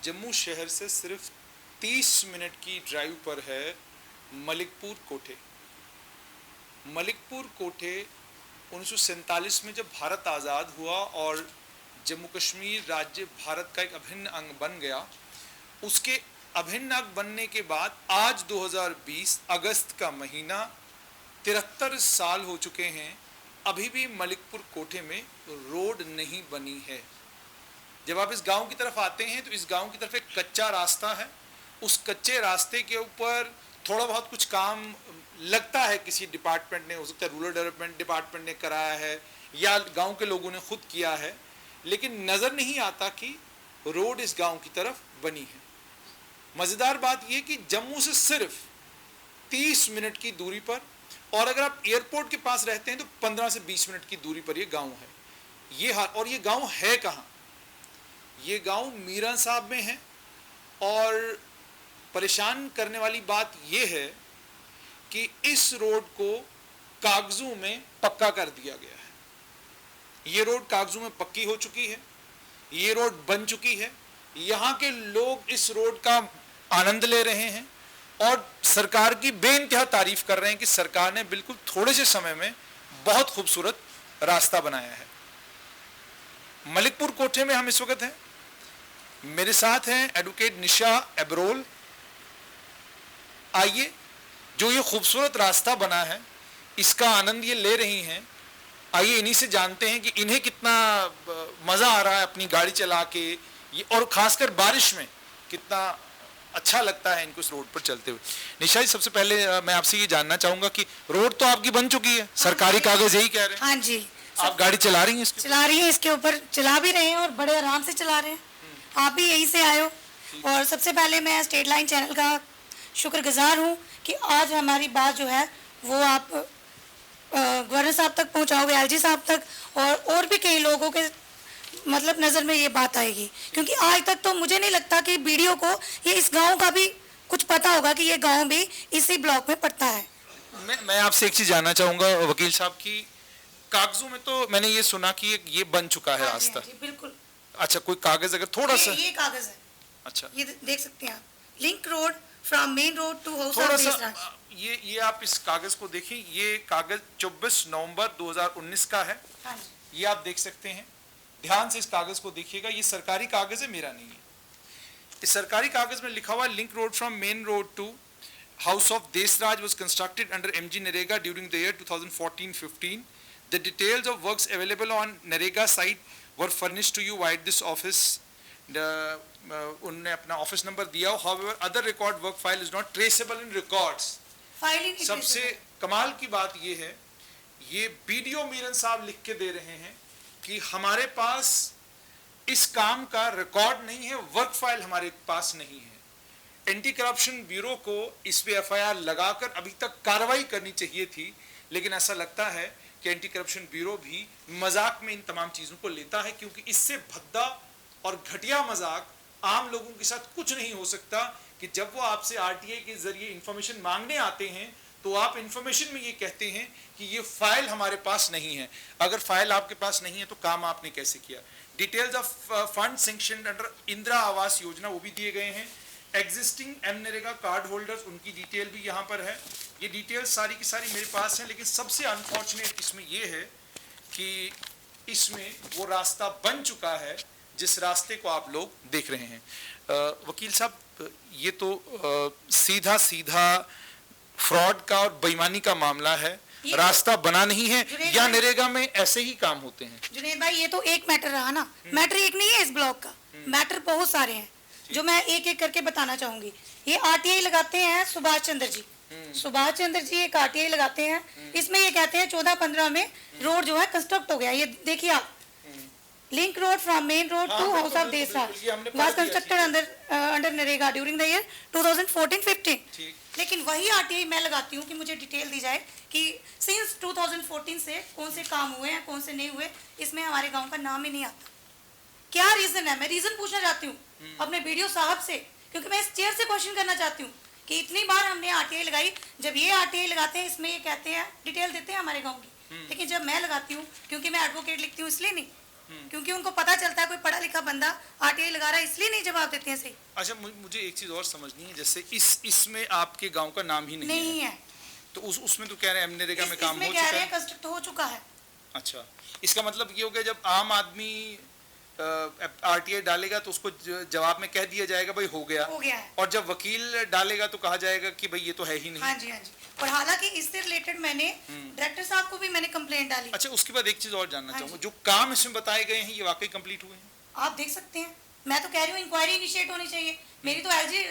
जम्मू शहर से सिर्फ 30 मिनट की ड्राइव पर है मलिकपुर कोठे। मलिकपुर कोठे 1947 में जब भारत आज़ाद हुआ और जम्मू कश्मीर राज्य भारत का एक अभिन्न अंग बन गया, उसके अभिन्न अंग बनने के बाद आज 2020 अगस्त का महीना 73 साल हो चुके हैं, अभी भी मलिकपुर कोठे में रोड नहीं बनी है। जब आप इस गांव की तरफ आते हैं तो इस गांव की तरफ एक कच्चा रास्ता है, उस कच्चे रास्ते के ऊपर थोड़ा बहुत कुछ काम लगता है किसी डिपार्टमेंट ने, हो सकता है रूरल डेवलपमेंट डिपार्टमेंट ने कराया है या गांव के लोगों ने खुद किया है, लेकिन नज़र नहीं आता कि रोड इस गांव की तरफ बनी है। मज़ेदार बात यह कि जम्मू से सिर्फ 30 मिनट की दूरी पर, और अगर आप एयरपोर्ट के पास रहते हैं तो 15 से 20 मिनट की दूरी पर यह गांव है। और ये गांव है कहाँ? ये गांव मीरा साहब में है। और परेशान करने वाली बात यह है कि इस रोड को कागजों में पक्का कर दिया गया है। ये रोड कागजों में पक्की हो चुकी है, ये रोड बन चुकी है, यहाँ के लोग इस रोड का आनंद ले रहे हैं और सरकार की बेइंतहा तारीफ कर रहे हैं कि सरकार ने बिल्कुल थोड़े से समय में बहुत खूबसूरत रास्ता बनाया है। मलिकपुर कोठे में हम इस वक्त हैं। मेरे साथ हैं एडवोकेट निशा एब्रोल। आइए, जो ये खूबसूरत रास्ता बना है इसका आनंद ये ले रही हैं। आइए इन्हीं से जानते हैं कि इन्हें कितना मज़ा आ रहा है अपनी गाड़ी चला के, और खासकर बारिश में कितना अच्छा लगता है इनको इस रोड पर चलते हुए। निशा जी, सबसे पहले मैं आपसे ये जानना चाहूंगा कि रोड तो आपकी बन चुकी है, सरकारी कागज यही कह रहे हैं। हाँ जी, आप गाड़ी चला रही हैं? चला रही है, इसके ऊपर चला भी रहे हैं और बड़े आराम से चला रहे हैं। आप भी यहीं से आए हो। और सबसे पहले मैं स्टेट लाइन चैनल का शुक्रगुजार हूँ कि आज हमारी बात जो है वो आप गवर्नर साहब तक पहुँचाओगे, एलजी साहब तक, और भी कई लोगों के मतलब नज़र में ये बात आएगी, क्योंकि आज तक तो मुझे नहीं लगता कि वीडियो को ये इस गांव का भी कुछ पता होगा कि ये गांव भी इसी ब्लॉक में पड़ता है। मैं आपसे एक चीज़ जानना चाहूँगा वकील साहब की, कागजों में तो मैंने ये सुना कि ये बन चुका है रास्ता। बिल्कुल। अच्छा, कोई कागज अगर थोड़ा सा? ये कागज है। अच्छा, ये देख सकते हैं आप, link road from main road to house थोड़ा ऑफ सा देसराज। ये आप इस कागज को देखिए। ये कागज 24 नवंबर 2019 का है। हाँ जी, ये आप देख सकते हैं। ध्यान से इस कागज को देखिएगा, ये सरकारी कागज है, मेरा नहीं है। इस सरकारी कागज में लिखा हुआ link road from main road to house of Desraj was constructed under MG Narega during the year 2014-15. The details of works available on Narega site were furnished to you via this office. उन्होंने अपना office number दिया। However, other record work file is not traceable in records. सबसे कमाल की बात ये है, ये बीडीओ मीरन साहब लिख के दे रहे हैं कि हमारे पास इस काम का रिकॉर्ड नहीं है, वर्क फाइल हमारे पास नहीं है। एंटी करप्शन ब्यूरो को इस पे एफआईआर लगाकर अभी तक कार्रवाई करनी चाहिए थी, लेकिन ऐसा लगता है कि एंटी करप्शन ब्यूरो भी मजाक में इन तमाम चीजों को लेता है, क्योंकि इससे भद्दा और घटिया मजाक आम लोगों के साथ कुछ नहीं हो सकता कि जब वो आपसे आरटीआई के जरिए इंफॉर्मेशन मांगने आते हैं तो आप इंफॉर्मेशन में ये कहते हैं कि ये फाइल हमारे पास नहीं है। अगर फाइल आपके पास नहीं है तो काम आपने कैसे किया? Details of fund sanction under Indira Awas Yojana वो भी दिए गए हैं। एग्जिस्टिंग एमनरेगा कार्ड होल्डर्स, उनकी डिटेल भी यहाँ पर है। ये डिटेल्स सारी की सारी मेरे पास है, लेकिन सबसे अनफॉर्चुनेट इसमें ये है कि इसमें वो रास्ता बन चुका है जिस रास्ते को आप लोग देख रहे हैं। वकील साहब, ये तो सीधा सीधा फ्रॉड का और बेईमानी का मामला है। रास्ता बना नहीं है या नरेगा में ऐसे ही काम होते हैं? जुनेद भाई, ये तो एक मैटर रहा ना, मैटर एक नहीं है इस ब्लॉक का, मैटर बहुत सारे हैं जो मैं एक एक करके बताना चाहूंगी। ये आरटीआई लगाते हैं सुभाष चंद्र जी, सुभाष चंद्र जी एक आरटीआई लगाते हैं। इसमें ये कहते हैं 14-15 में रोड जो है कंस्ट्रक्ट हो गया। ये देखिए आप, link road from main road to house of Desraj was constructed under NREGA during the year 2014-15। लेकिन वही आरटीआई मैं लगाती हूँ कि मुझे डिटेल दी जाए कि सिंस 2014 से कौन से काम हुए हैं, कौन से नहीं हुए। इसमें हमारे गांव का नाम ही नहीं आता। क्या रीजन है? मैं रीजन पूछना चाहती हूँ अपने वीडियो साहब से, क्योंकि मैं इस चेयर से क्वेश्चन करना चाहती हूँ कि इतनी बार हमने आरटीआई लगाई। जब ये आरटीआई लगाते हैं इसमें ये कहते हैं डिटेल देते हैं हमारे गाँव की, लेकिन जब मैं लगाती हूँ, क्योंकि मैं एडवोकेट लिखती हूँ इसलिए नहीं, क्योंकि उनको पता चलता है कोई पढ़ा लिखा बंदा आरटीआई लगा रहा है, इसलिए नहीं जवाब देते हैं सही। अच्छा, मुझे एक चीज और समझनी है, जैसे इसमें आपके गांव का नाम ही नहीं है, तो उसमें तो कह रहे हैं मनरेगा में काम हो चुका है, कंस्ट्रक्ट हो चुका है। अच्छा, इसका मतलब ये हो गया जब आम आदमी आरटीआई डालेगा तो उसको जवाब में कह दिया जाएगा भाई हो गया है, और जब वकील डालेगा तो कहा जाएगा कि भाई ये तो है ही नहीं। हाँ जी, हाँ जी। और हालांकि इससे रिलेटेड मैंने डायरेक्टर साहब को भी मैंने कंप्लेंट डाली। अच्छा, उसके बाद एक चीज और जानना चाहूंगा, जो काम इसमें बताए गए हैं ये वाकई कंप्लीट हुए हैं? आप देख सकते हैं, मैं तो कह रही हूँ इंक्वायरी इनिशिएट होनी चाहिए। मेरी तो एलजी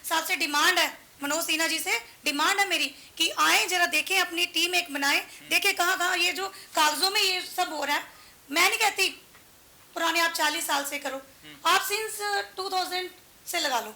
साहब से डिमांड है, मनोज सिन्हा जी से डिमांड है मेरी कि आए जरा देखें, अपनी टीम एक बनाए, देखें कहाँ कहाँ ये जो कागजों में ये सब हो रहा है। मैं नहीं कहती पुराने आप 40 साल से करो, आप सिंस 2000 से लगा लो,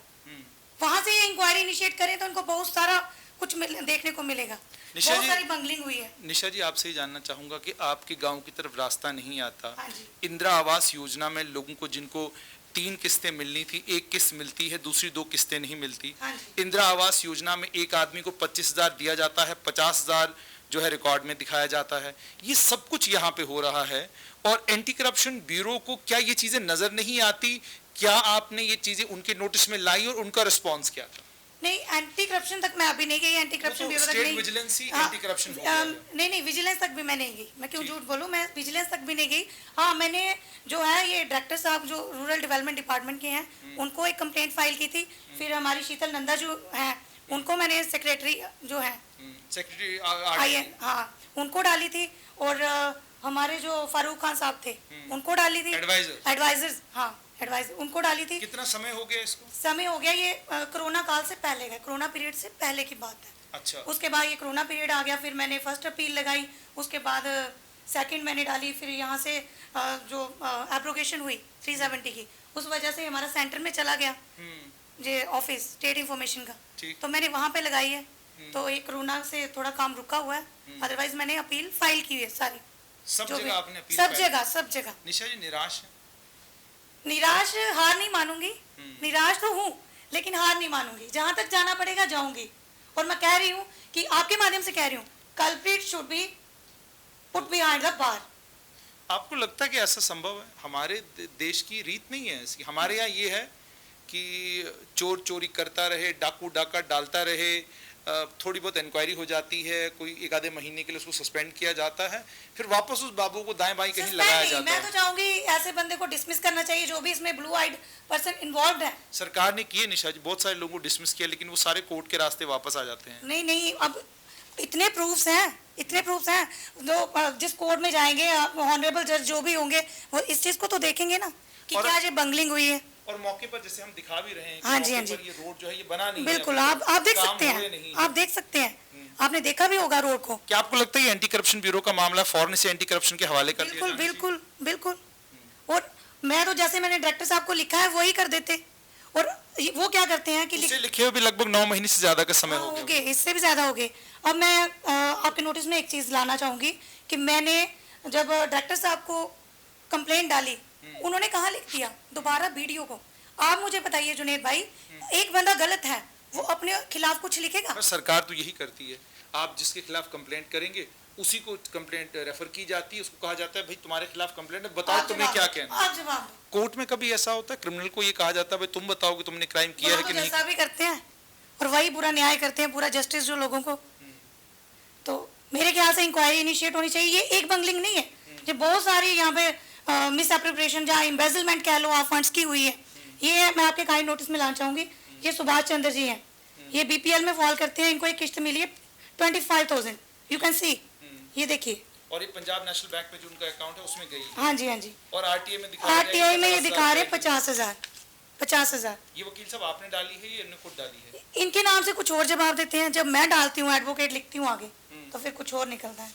वहां से ये इंक्वायरी इनिशिएट करें तो उनको बहुत सारा कुछ देखने को मिलेगा। बहुत सारी बंगलिंग हुई है। निशा जी, आपसे ही जानना चाहूंगा कि आपके गांव की तरफ रास्ता नहीं आता, हाँ, इंदिरा आवास योजना में लोगों को जिनको 3 किस्तें मिलनी थी, एक किस्त मिलती है, दूसरी 2 किस्तें नहीं मिलती। हाँ, इंदिरा आवास योजना में एक आदमी को 25,000 दिया जाता है, 50,000 जो है रिकॉर्ड में दिखाया जाता है। ये सब कुछ यहाँ पे हो रहा है और एंटी करप्शन ब्यूरो को क्या ये चीजें नजर नहीं आती? क्या आपने ये चीजें उनके नोटिस में लाई और उनका रिस्पॉन्स क्या था? नहीं, एंटी करप्शन तक मैं अभी नहीं गई, एंटी करप्शन ब्यूरो तक नहीं, विजिलेंस ही हाँ, एंटी करप्शन नहीं विजिलेंस तक भी मैं नहीं गई। मैं क्यों झूठ बोलूं, मैं विजिलेंस तक भी नहीं गई। हाँ, मैंने जो है ये डायरेक्टर साहब जो रूरल डेवलपमेंट डिपार्टमेंट के हैं उनको एक कंप्लेंट फाइल की थी। फिर हमारी शीतल नंदा जो है उनको मैंने सेक्रेटरी जो है सेक्रेटरी हाँ उनको डाली थी, और हमारे जो फारूक खान साहब थे उनको डाली थी, एडवाइजर्स, हाँ एडवाइजर उनको डाली थी। कितना समय हो गया इसको? समय हो गया, ये कोरोना काल से पहले का, कोरोना पीरियड से पहले की बात है। अच्छा। उसके बाद ये कोरोना पीरियड आ गया, फिर मैंने फर्स्ट अपील लगाई, उसके बाद सेकंड मैंने डाली, फिर यहाँ से जो एब्रोगेशन हुई 370 की, उस वजह से हमारा सेंटर में चला गया ये ऑफिस स्टेट इंफॉर्मेशन का, तो मैंने वहाँ पे लगाई है। तो ये कोरोना से थोड़ा काम रुका हुआ है, अदरवाइज मैंने अपील फाइल की है सारी, सब जगह आपने अपील? सब जगह। निशा जी, निराश है? निराश, हार नहीं मानूंगी, निराश तो हूँ लेकिन हार नहीं मानूंगी, जहां तक जाना पड़ेगा जाऊंगी। और मैं कह रही हूँ कि आपके माध्यम से कह रही हूँ, culprit should be put behind the bar. आपको लगता है कि ऐसा संभव है? हमारे देश की रीत नहीं है ऐसी। हमारे यहाँ ये है कि चोर चोरी करता रहे, डाकू डाका डालता रहे, थोड़ी बहुत इंक्वायरी हो जाती है, कोई एक आधे महीने के लिए उसको सस्पेंड किया जाता है, फिर वापस उस बाबू को दाएं बाएं कहीं लगाया जाता है। मैं तो चाहूंगी ऐसे बंदे को डिसमिस करना चाहिए जो भी इसमें ब्लू आइड पर्सन इन्वॉल्व है। सरकार ने किए निशा जी, बहुत सारे लोगों को डिसमिस किया, लेकिन वो सारे कोर्ट के रास्ते वापस आ जाते हैं। नहीं, अब इतने प्रूफ्स हैं, जो जिस कोर्ट में जाएंगे ऑनरेबल जज जो भी होंगे वो इस चीज को तो देखेंगे ना कि क्या ये बंगलिंग हुई है। और मौके पर जैसे हम दिखा भी रहे हैं, हाँ जी, ये रोड जो है ये बना नहीं बिल्कुल, आप देख सकते हैं, आपने देखा भी होगा रोड को। क्या आपको लगता है एंटी करप्शन ब्यूरो का मामला फौरन से एंटी करप्शन के हवाले कर दिया? बिल्कुल। और मैं तो जैसे मैंने डायरेक्टर साहब को लिखा है वही कर देते, और वो क्या करते हैं कि लिखे हुए भी लगभग 9 महीने से ज्यादा का समय हो गया, इससे भी ज्यादा हो गए। अब मैं आपके नोटिस में एक चीज लाना चाहूंगी कि मैंने जब डायरेक्टर साहब को कंप्लेंट डाली, उन्होंने कहाँ लिख दिया दोबारा वीडियो को। आप मुझे बताइए जुनेद भाई, एक बंदा गलत है वो अपने खिलाफ कुछ लिखेगा? सरकार तो यही करती है, आप जिसके खिलाफ कंप्लेंट करेंगे उसी को कंप्लेंट रेफर की जाती है, उसको कहा जाता है भाई तुम्हारे खिलाफ कंप्लेंट है, बताओ तुम्हें क्या कहना है। आप जवाब। कोर्ट में कभी ऐसा होता है, क्रिमिनल को ये कहा जाता है भाई तुम बताओ कि तुमने क्राइम किया है कि नहीं? ऐसा भी करते हैं और वही पूरा न्याय करते हैं, पूरा जस्टिस जो लोगों को। तो मेरे ख्याल से इंक्वायरी इनिशिएट होनी चाहिए। ये एक बंगलिंग नहीं है, ये बहुत सारी यहाँ पे मिस एप्रोप्रिएशन जहाँ एम्बेजलमेंट कह लो आप फंड्स की हुई है। ये मैं आपके काइंड नोटिस में लाना चाहूंगी। ये सुभाष चंद्र जी हैं, ये बीपीएल में फॉल करते हैं, इनको एक किस्त मिली है 25,000, यू कैन सी, ये देखिए। और ये पंजाब नेशनल बैंक में जो उनका अकाउंट है उसमें गई। हाँ जी। और आरटीआई में ये दिखा रहे 50,000। ये वकील साहब आपने डाली है, ये इन्होंने खुद डाली है? इनके नाम से कुछ और जवाब देते हैं, जब मैं डालती हूँ एडवोकेट लिखती हूँ आगे तो फिर कुछ और निकलता है।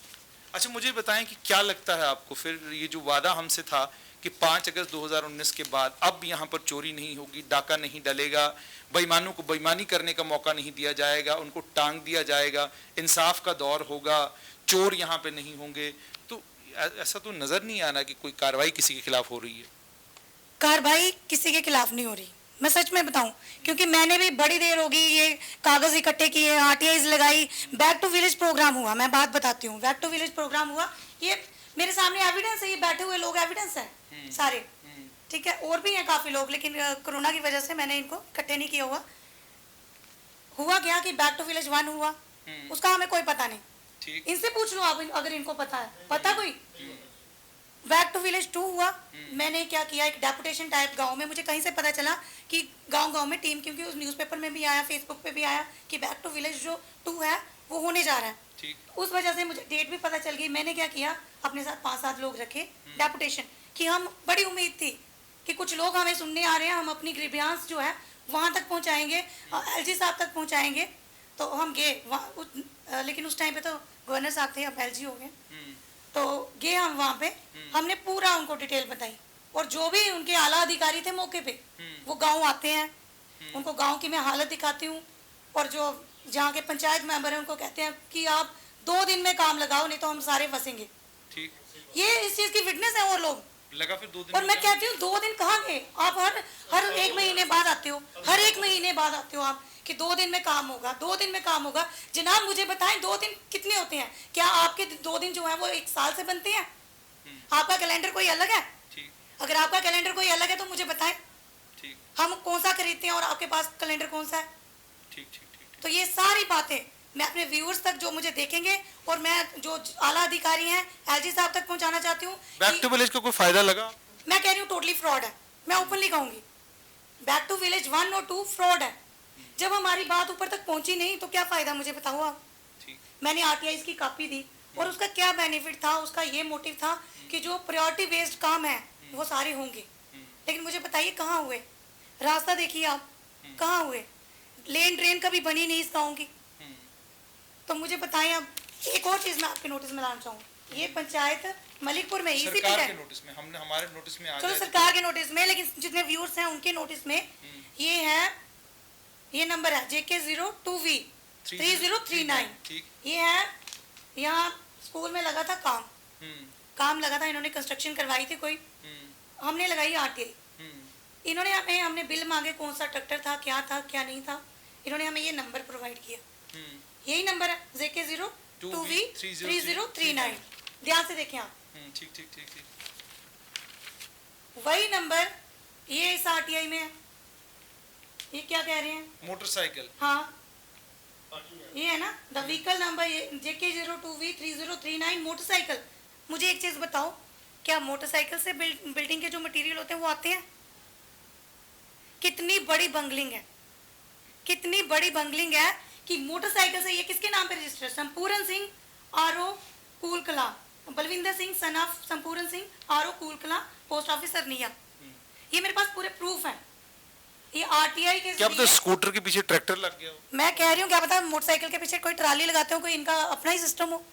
अच्छा, मुझे बताएं कि क्या लगता है आपको फिर ये जो वादा हमसे था कि 5 अगस्त 2019 के बाद अब यहाँ पर चोरी नहीं होगी, डाका नहीं डलेगा, बेईमानों को बेईमानी करने का मौका नहीं दिया जाएगा, उनको टांग दिया जाएगा, इंसाफ का दौर होगा, चोर यहाँ पे नहीं होंगे, तो ऐसा तो नजर नहीं आ रहा कि कोई कार्रवाई किसी के खिलाफ हो रही है? कार्रवाई किसी के खिलाफ नहीं हो रही, मैं सच में बताऊं, क्योंकि मैंने भी बड़ी देर होगी ये कागज इकट्ठे किए, आरटीआईज लगाई, बैक टू विलेज प्रोग्राम हुआ। मैं बात बताती हूँ, बैक टू विलेज प्रोग्राम हुआ, ये मेरे सामने एविडेंस है, ये बैठे हुए लोग एविडेंस है सारे। ठीक है, और भी हैं काफी लोग, लेकिन कोरोना की वजह से मैंने इनको इकट्ठे नहीं किया हुआ क्या कि बैक टू विलेज 1 हुआ, उसका हमें कोई पता नहीं। ठीक। इनसे पूछ लो आप, अगर इनको पता है, पता कोई। बैक टू विलेज 2 हुआ, मैंने क्या किया, एक डेपुटेशन टाइप गांव में, मुझे कहीं से पता चला कि गांव में टीम, क्योंकि उस न्यूज़पेपर में भी आया, फेसबुक पे भी आया कि बैक टू विलेज जो 2 है वो होने जा रहा है। ठीक। उस वजह से मुझे डेट भी पता चल गई। मैंने क्या किया, अपने साथ 5-7 लोग रखे डेपुटेशन, कि हम, बड़ी उम्मीद थी कि कुछ लोग हमें सुनने आ रहे हैं, हम अपनी ग्रीवियांस जो है वहाँ तक पहुँचाएंगे, एलजी साहब तक पहुँचाएंगे। तो हम गए लेकिन उस टाइम पे तो गवर्नर साहब थे, अब एलजी हो गए। तो गए हम वहाँ पे, हमने पूरा उनको डिटेल बताई, और जो भी उनके आला अधिकारी थे मौके पे, वो गांव आते हैं, उनको गांव की मैं हालत दिखाती हूँ, और जो जहाँ के पंचायत मेंबर हैं उनको कहते हैं कि आप 2 दिन में काम लगाओ, नहीं तो हम सारे फंसेंगे। ठीक। ये इस चीज की विटनेस है, और लोग लगा फिर 2 दिन। और मैं कहती हूँ 2 दिन कहाँ गए आप, हर 1 महीने बाद आते हो, हर 1 महीने बाद आते हो आप कि 2 दिन में काम होगा, 2 दिन में काम होगा। जनाब मुझे बताएं 2 दिन कितने होते हैं? क्या आपके 2 दिन जो है वो 1 साल से बनते हैं? आपका कैलेंडर कोई अलग है? ठीक। अगर आपका कैलेंडर कोई अलग है तो मुझे बताएं, ठीक। हम कौन सा खरीदते हैं और आपके पास कैलेंडर कौन सा है? ठीक ठीक ठीक। तो ये सारी बातें मैं अपने व्यूअर्स तक जो मुझे देखेंगे, और मैं जो आला अधिकारी हैं एलजी साहब तक पहुंचाना चाहती हूँ। बैक टू विलेज का कोई फायदा लगा? मैं कह रही हूँ टोटली फ्रॉड है, मैं ओपनली कहूंगी। बैक टू विलेज 1 और 2 फ्रॉड है। जब हमारी बात ऊपर तक पहुंची नहीं तो क्या फायदा, मुझे बताओ आप। मैंने आरटीआई की कॉपी दी, और उसका क्या बेनिफिट था, उसका ये मोटिव था कि जो प्रायोरिटी बेस्ड काम है वो सारे होंगे। लेकिन मुझे बताइए कहाँ हुए? रास्ता देखिए आप, कहाँ हुए? लेन ड्रेन कभी बनी नहीं इस गाँव की। तो मुझे बताएं, अब एक और चीज मैं आपके नोटिस में लाना चाहूँगी। ये पंचायत मलिकपुर में, इसी सरकार के नोटिस में, हमने हमारे नोटिस में आ चलो जाए सरकार के नोटिस में, लेकिन जितने व्यूअर्स हैं उनके नोटिस में ये है, ये नंबर है JK02V 3039। ठीक। ये है, यहाँ स्कूल में लगा था काम लगा था, इन्होंने कंस्ट्रक्शन करवाई थी कोई, हमने लगाई आरटीआई। इन्होंने हमने बिल मांगे, कौन सा ट्रैक्टर था, क्या नहीं था, इन्होंने हमें ये नंबर प्रोवाइड किया। यही नंबर है JK02V 3039। ध्यान से देखें आप। ठीक ठीक ठीक ठीक। वही नंबर ये इस आरटीआई में है। ये क्या कह रहे हैं? मोटरसाइकिल। हाँ, ये है ना, the vehicle number JK02V 3039 motorcycle. मुझे एक चीज बताओ, क्या मोटरसाइकिल से बिल्डिंग के जो मटेरियल होते हैं वो आते हैं? कितनी बड़ी बंगलिंग है, कितनी बड़ी बंगलिंग है कि मोटरसाइकिल से, ये किसके नाम पे रजिस्टर है? संपूर्ण सिंह RO कूल कला, बलविंदर सिंह सन ऑफ संपूर्ण सिंह RO कूल कला, पोस्ट ऑफिस सरनिया। ये मेरे पास पूरे प्रूफ हैं। ये आरटीआई के क्या पता स्कूटर के पीछे ट्रैक्टर लग गया हो? मैं कह रही हूँ, क्या पता मोटरसाइकिल के पीछे कोई ट्राली लगाते हो, कोई इनका अपना ही सिस्टम हो।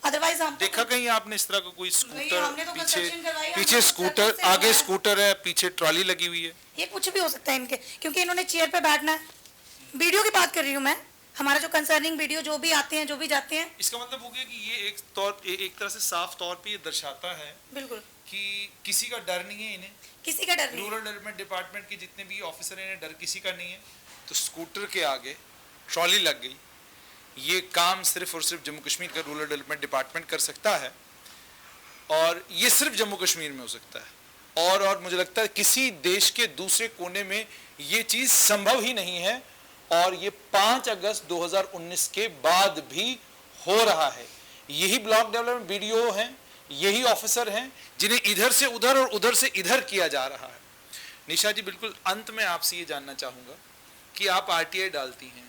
अदरवाइज हम देखा कहीं आपने इस तरह का कोई स्कूटर, हमने तो कंस्ट्रक्शन करवाई, पीछे स्कूटर, आगे स्कूटर है, पीछे ट्रॉली लगी हुई है? ये कुछ भी हो सकता है इनके, क्योंकि इन्होंने चेयर पे बैठना है। वीडियो की बात कर रही हूँ मैं, हमारा जो कंसर्निंग वीडियो जो भी आते हैं, जो भी जाते हैं। इसका मतलब हो गया कि ये एक तरह से साफ तौर पे ये दर्शाता है बिल्कुल कि किसी का डर नहीं है इन्हें, किसी का डर नहीं। रूरल डेवलपमेंट डिपार्टमेंट के जितने भी ऑफिसर हैं, इन्हें डर किसी का नहीं है। तो स्कूटर के आगे ट्रॉली लग गई, ये काम सिर्फ और सिर्फ जम्मू कश्मीर का रूरल डेवलपमेंट डिपार्टमेंट कर सकता है, और ये सिर्फ जम्मू कश्मीर में हो सकता है। और मुझे लगता है किसी देश के दूसरे कोने में ये चीज संभव ही नहीं है, और ये 5 अगस्त 2019 के बाद भी हो रहा है। यही ब्लॉक डेवलपमेंट BDO हैं, यही ऑफिसर हैं जिन्हें इधर से उधर और उधर से इधर किया जा रहा है। निशा जी, बिल्कुल अंत में आपसे ये जानना चाहूंगा कि आप RTI डालती हैं,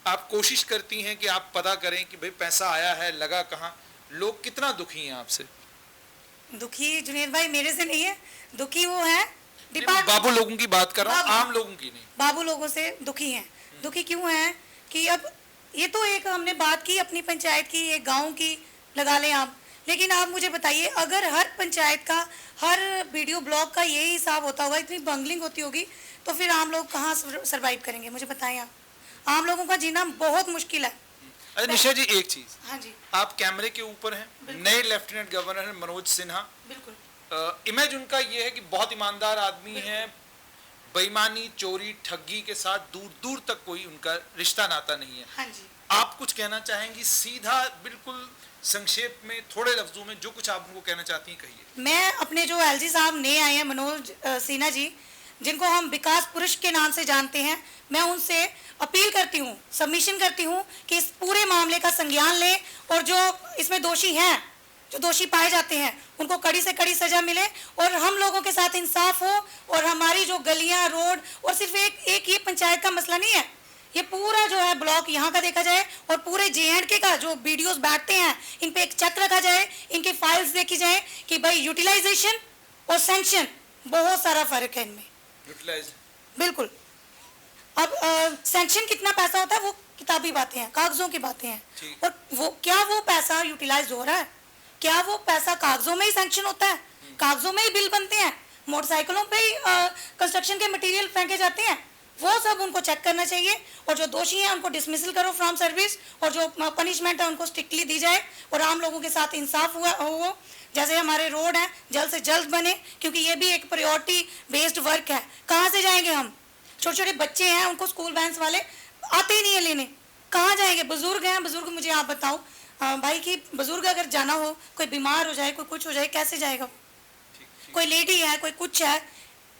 आप कोशिश करती हैं कि आप पता करें कि भाई पैसा आया है, लगा कहाँ, लोग कितना दुखी हैं आपसे? दुखी जुनेद भाई मेरे से नहीं है, दुखी वो है बाबू लोगों की बात कर रहा हूँ, आम लोगों की नहीं। बाबू लोगों से दुखी हैं। दुखी क्यों हैं कि अब ये तो एक हमने बात की अपनी पंचायत की, एक गांव की लगा लें आप, लेकिन आप मुझे बताइए, अगर हर पंचायत का, हर वीडियो ब्लॉग का यही हिसाब होता होगा, इतनी बंगलिंग होती होगी, तो फिर आम लोग कहाँ सरवाइव करेंगे? मुझे बताएं आप, आम लोगों का जीना बहुत मुश्किल है। अरे निशा जी, एक चीज, हाँ जी, आप कैमरे के ऊपर हैं, नए लेफ्टिनेंट गवर्नर हैं मनोज सिन्हा। बिल्कुल इमेज उनका ये है कि बहुत ईमानदार आदमी है, बेईमानी, चोरी, ठगी के साथ दूर दूर तक कोई उनका रिश्ता नाता नहीं है। हाँ जी। आप कुछ कहना चाहेंगी सीधा, बिल्कुल संक्षेप में, थोड़े लफ्जों में जो कुछ आप उनको कहना चाहती हैं कहिए। मैं अपने जो एलजी साहब नए आए हैं मनोज सिन्हा जी, जिनको हम विकास पुरुष के नाम से जानते हैं, मैं उनसे अपील करती हूँ, सबमिशन करती हूँ कि इस पूरे मामले का संज्ञान लें और जो इसमें दोषी हैं, जो दोषी पाए जाते हैं, उनको कड़ी से कड़ी सजा मिले और हम लोगों के साथ इंसाफ हो। और हमारी जो गलियां, रोड, और सिर्फ एक ये पंचायत का मसला नहीं है, ये पूरा जो है ब्लॉक यहाँ का देखा जाए और पूरे JNK का जो BDOs बैठते हैं, इन पे एक चेक रखा जाए, इनके फाइल्स देखी जाए कि भाई यूटिलाइजेशन और सैंक्शन बहुत सारा फर्क है इनमें। यूटिलाइज बिल्कुल। अब सैंक्शन कितना पैसा होता है वो किताबी बातें हैं, कागजों की बातें हैं, और वो क्या वो पैसा यूटिलाइज हो रहा है, क्या वो पैसा कागजों में ही सैंक्शन होता है, कागजों में ही बिल बनते हैं, मोटरसाइकिलों पे ही कंस्ट्रक्शन के मटेरियल फेंके जाते हैं, वो सब उनको चेक करना चाहिए। और जो दोषी हैं उनको डिसमिसल करो फ्रॉम सर्विस, और जो पनिशमेंट है उनको स्ट्रिक्टली दी जाए और आम लोगों के साथ इंसाफ हुआ हो। जैसे हमारे रोड हैं जल्द से जल्द बने, क्योंकि ये भी एक प्रायोरिटी बेस्ड वर्क है। कहाँ से जाएंगे हम? छोटे छोटे बच्चे हैं, उनको स्कूल वैन्स वाले आते ही नहीं है लेने, कहाँ जाएंगे? बुजुर्ग हैं, बुजुर्ग मुझे आप बताओ भाई कि बुजुर्ग अगर जाना हो, कोई बीमार हो जाए, कोई कुछ हो जाए, कैसे जाएगा? कोई लेडी है, कोई कुछ है,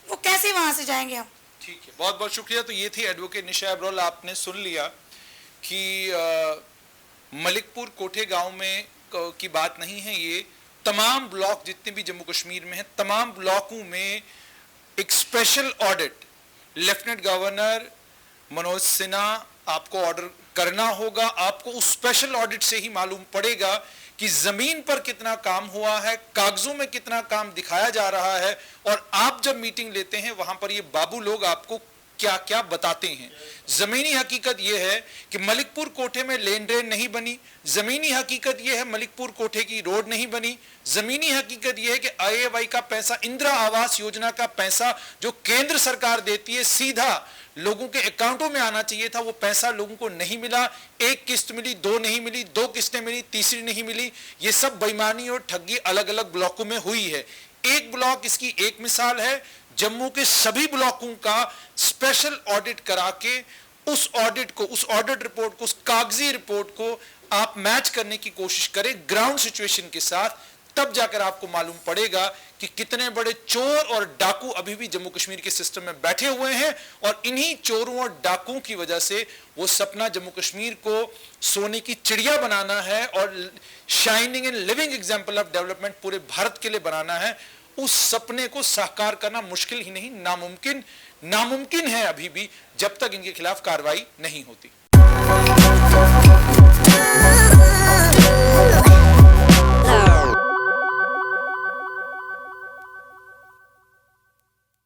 वो कैसे वहां से जाएंगे हम? ठीक है, बहुत बहुत शुक्रिया। तो ये थी एडवोकेट निशा अब्रोल। आपने सुन लिया कि मलिकपुर कोठे गांव में की बात नहीं है, ये तमाम ब्लॉक जितने भी जम्मू कश्मीर में हैं, तमाम ब्लॉकों में एक special audit lieutenant governor Manoj Sinha आपको ऑर्डर करना होगा। आपको उस स्पेशल ऑडिट से ही मालूम पड़ेगा कि जमीन पर कितना काम हुआ है, कागजों में कितना काम दिखाया जा रहा है, और आप जब मीटिंग लेते हैं वहां पर ये बाबू लोग आपको क्या क्या बताते हैं। जमीनी हकीकत यह है कि मलिकपुर कोठे में लेन ड्रेन नहीं बनी, जमीनी हकीकत यह है मलिकपुर कोठे की रोड नहीं बनी, जमीनी हकीकत यह है कि IAY का पैसा, इंदिरा आवास योजना का पैसा जो केंद्र सरकार देती है, सीधा लोगों के अकाउंटों में आना चाहिए था, वो पैसा लोगों को नहीं मिला। एक किस्त मिली, दो नहीं मिली, दो किस्तें मिली, तीसरी नहीं मिली। ये सब बेईमानी और ठगी अलग अलग ब्लॉकों में हुई है। एक ब्लॉक इसकी एक मिसाल है। जम्मू के सभी ब्लॉकों का स्पेशल ऑडिट करा के उस ऑडिट को, उस ऑडिट रिपोर्ट को, उस कागजी रिपोर्ट को आप मैच करने की कोशिश करें ग्राउंड सिचुएशन के साथ, तब जाकर आपको मालूम पड़ेगा कि कितने बड़े चोर और डाकू अभी भी जम्मू कश्मीर के सिस्टम में बैठे हुए हैं। और इन्हीं चोरों और डाकुओं की वजह से वो सपना जम्मू कश्मीर को सोने की चिड़िया बनाना है और shining and living example of development पूरे भारत के लिए बनाना है, उस सपने को साकार करना मुश्किल ही नहीं, नामुमकिन है अभी भी, जब तक इनके खिलाफ कार्रवाई नहीं होती।